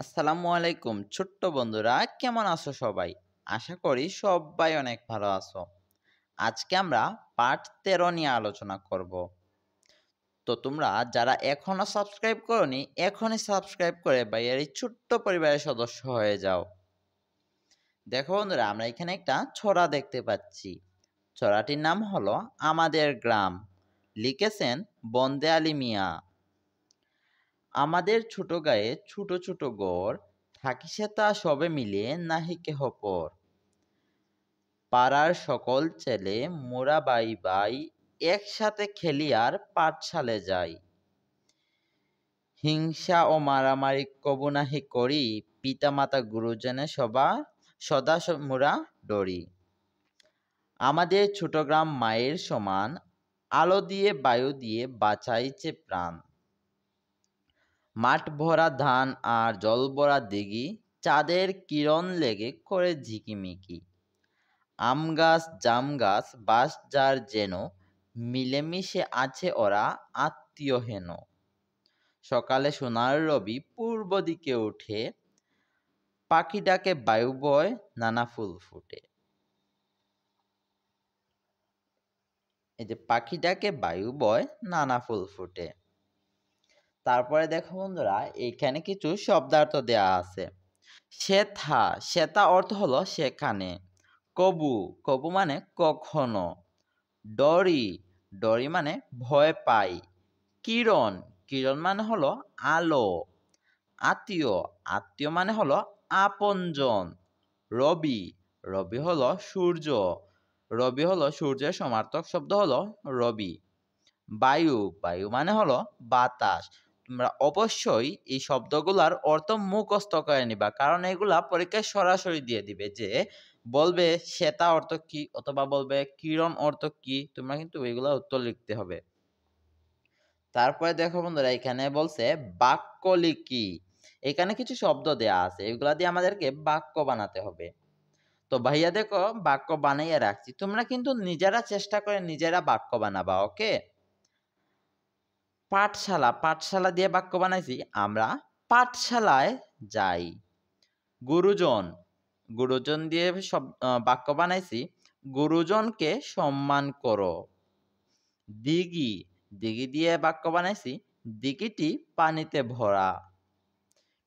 আসসালামু আলাইকুম ছোট্ট বন্ধুরা, কেমন আছো সবাই? আশা করি সবাই অনেক ভালো আছো। আজকে আমরা পার্ট 13 নিয়ে আলোচনা করব। তো তোমরা যারা এখনো সাবস্ক্রাইব করোনি, এখনই সাবস্ক্রাইব করে ভাইয়ের এই ছোট্ট পরিবারের সদস্য হয়ে যাও। দেখো বন্ধুরা, আমরা এখানে একটা ছড়া দেখতে পাচ্ছি। ছড়াটির নাম হলো আমাদের গ্রাম। লিখেছেন বন্দে আলী মিয়া। আমাদের ছোট গায়ে ছোট ছোট গড়, থাকি সে তা সবে মিলে নাহি কেহ পর। পাড়ার সকল ছেলে মোরা বাই বাই, একসাথে খেলি আর পাঠশালে যাই। হিংসা ও মারামারি কবু নাহি করি, পিতামাতা গুরুজনে সদা মোরা ডরি। আমাদের ছোট গ্রাম মায়ের সমান, আলো দিয়ে বায়ু দিয়ে বাঁচাইছে প্রাণ। মাঠ ভরা ধান আর জল ভরা দিঘি, চাঁদের কিরণ লেগে করে ঝিকিমিকি। আম গাছ জাম গাছ বাঁশ যার যেন, মিলেমিশে আছে ওরা আত্মীয় হেন। সকালে সোনার রবি পূর্ব দিকে উঠে, পাখি ডাকে বায়ু বয় নানা ফুল ফুটে। এই যে পাখি ডাকে বায়ু বয় নানা ফুল ফুটে। তারপরে দেখো বন্ধুরা, এইখানে কিছু শব্দার্থ দেয়া আছে। সেথা, সেথা অর্থ হলো সেখানে। কবু, কবু মানে কখনো। ডরি, ডরি মানে ভয় পাই। কিরণ, কিরণ মানে হলো আলো। আত্মীয়, আত্মীয় মানে হলো আপনজন। রবি, রবি হলো সূর্য। রবি হলো সূর্যের সমার্থক শব্দ হলো রবি। বায়ু, বায়ু মানে হলো বাতাস। তোমরা অবশ্যই এই শব্দগুলার অর্থ মুখস্থ করে নিবা, কারণ এগুলা পরীক্ষায় সরাসরি দিয়ে দিবে। যে বলবে শ্বেতা অর্থ কি, অথবা বলবে কিরণ অর্থ কি, তোমরা কিন্তু এগুলা উত্তর লিখতে হবে। তারপরে দেখো বন্ধুরা, এখানে বলছে বাক্য লিখি। এখানে কিছু শব্দ দেয়া আছে, এগুলা দিয়ে আমাদেরকে বাক্য বানাতে হবে। তো ভাইয়া দেখো, বাক্য বানাইয়া রাখছি, তোমরা কিন্তু নিজেরা চেষ্টা করে নিজেরা বাক্য বানাবা। ওকে। পাঠশালা, পাঠশালা দিয়ে বাক্য বানাইছি। আমরা পাঠশালায় যাই। গুরুজন, গুরুজন দিয়ে বাক্য বানাইছি। গুরুজনকে সম্মান করো। দিঘি, দিঘি দিয়ে বাক্য বানাইছি। দিঘিটি পানিতে ভরা।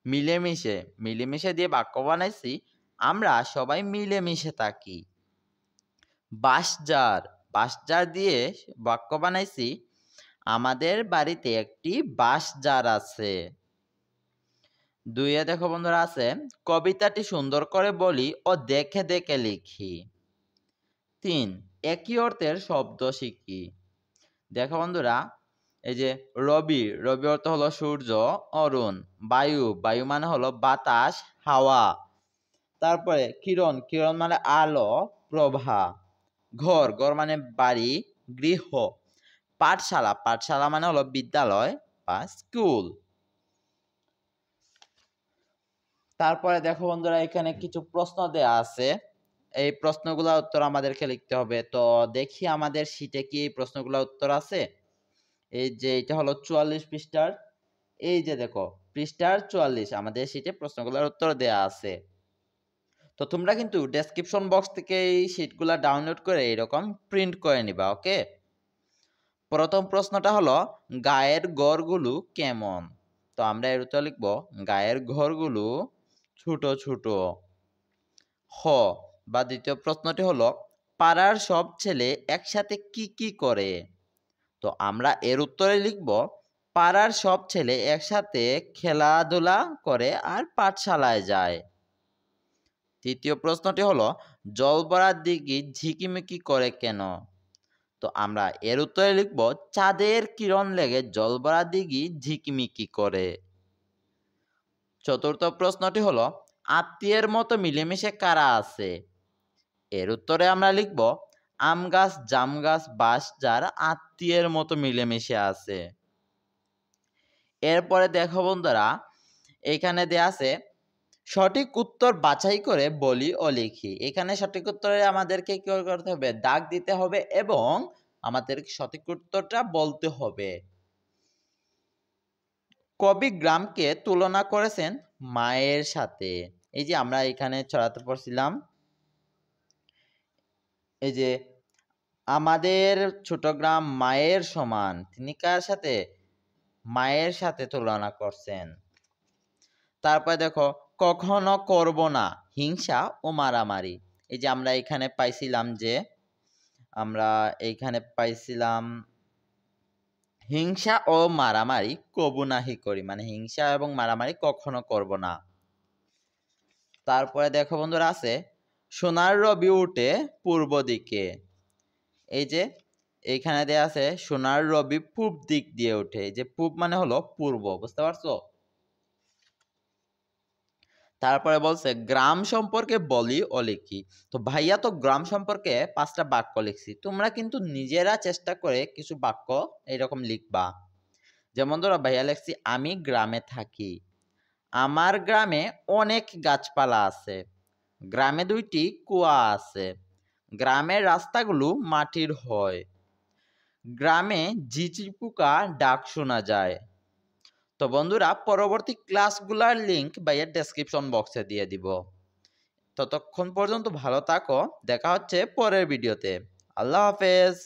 মিলেমিশে, মিলেমিশে দিয়ে বাক্য বানাইছি। আমরা সবাই মিলেমিশে থাকি। বাঁশঝাড়, বাঁশঝাড় দিয়ে বাক্য বানাইছি। আমাদের বাড়িতে একটি বাঁশঝাড় আছে। দুইয়ে দেখো বন্ধুরা আছে, কবিতাটি সুন্দর করে বলি ও দেখে দেখে লিখি। 3, একই অর্থের শব্দ শিখি। দেখো বন্ধুরা, এই যে রবি, রবি অর্থ হলো সূর্য, অরুণ। বায়ু, বায়ু মানে হলো বাতাস, হাওয়া। তারপরে কিরণ, কিরণ মানে আলো, প্রভা। ঘর, ঘর মানে বাড়ি, গৃহ। পাঠশালা, পাঠশালা মানে হলো বিদ্যালয় বা স্কুল। তারপরে দেখো বন্ধুরা, এখানে কিছু প্রশ্ন দেয়া আছে। এই প্রশ্নগুলোর উত্তর আমাদেরকে লিখতে হবে। তো দেখি আমাদের শীটে কি এই প্রশ্নগুলোর উত্তর আছে। এই যে এটা হলো 44 পৃষ্ঠার। এই যে দেখো, পৃষ্ঠার 44 আমাদের শীটে প্রশ্নগুলোর উত্তর দেয়া আছে। তো তোমরা কিন্তু ডেসক্রিপশন বক্স থেকে এই শীটগুলো ডাউনলোড করে এরকম প্রিন্ট করে নিবা। ওকে। প্রথম প্রশ্নটা হলো, গায়ের ঘরগুলো কেমন? তো আমরা এর উত্তর লিখব, গায়ের ঘরগুলো ছোট ছোট। হ, বা দ্বিতীয় প্রশ্নটি হলো, পাড়ার সব ছেলে একসাথে কি কি করে? তো আমরা এর উত্তরে লিখব, পাড়ার সব ছেলে একসাথে খেলাধুলা করে আর পাঠশালায় যায়। তৃতীয় প্রশ্নটি হলো, জল ভরা দিঘি ঝিকিমিকি করে কেন? তো আমরা এর উত্তরে লিখব, চাঁদের কিরণ লেগে জল ভরা দিঘি ঝিকিমিকি করে। চতুর্থ প্রশ্নটি হলো, আত্মীয়ের মতো মিলেমিশে কারা আছে? এর উত্তরে আমরা লিখব, আম গাছ জাম গাছ বাঁশ যার আত্মীয়ের মতো মিলেমিশে আছে। এরপরে দেখো বন্ধুরা, এখানে দেয়া আছে সঠিক উত্তর বাছাই করে বলি ও লিখি। এখানে সঠিক উত্তরে আমাদেরকে কি করতে হবে, দাগ দিতে হবে এবং আমাদের সঠিক উত্তরটা বলতে হবে। কবি গ্রামকে তুলনা করেছেন মায়ের সাথে। এই যে আমরা এখানে ছড়াতে পড়ছিলাম, এই যে আমাদের ছোট গ্রাম মায়ের সমান। তিনি কার সাথে? মায়ের সাথে তুলনা করছেন। তারপরে দেখো, কখনো করব না হিংসা ও মারামারি। এই যে আমরা এখানে পাইছিলাম যে আমরা এইখানে পাইছিলাম হিংসা ও মারামারি কবু নাহি করি, মানে হিংসা এবং মারামারি কখনো করব না। তারপরে দেখো বন্ধুরা আছে, সোনার রবি উঠে পূর্ব দিকে। এই যে এইখানে দেয়া আছে সোনার রবি পূব দিক দিয়ে ওঠে। এই যে পূব মানে হলো পূর্ব, বুঝতে পারছো? তারপরে বলছে গ্রাম সম্পর্কে বলি ও লিখি। তো ভাইয়া তো গ্রাম সম্পর্কে 5টা বাক্য লিখছি, তোমরা কিন্তু নিজেরা চেষ্টা করে কিছু বাক্য এরকম লিখবা। যেমন ধরো ভাইয়া লিখছি আমি গ্রামে থাকি, আমার গ্রামে অনেক গাছপালা আছে, গ্রামে 2টি কুয়া আছে, গ্রামের রাস্তাগুলো মাটির হয়, গ্রামে ঝিঁঝি পোকা ডাক শোনা যায়। তো বন্ধুরা পরবর্তী ক্লাসগুলোর লিংক ভাইয়া ডেসক্রিপশন বক্সে দিয়ে দিব। ততক্ষণ পর্যন্ত ভালো থাকো, দেখা হচ্ছে পরের ভিডিওতে। আল্লাহ হাফেজ।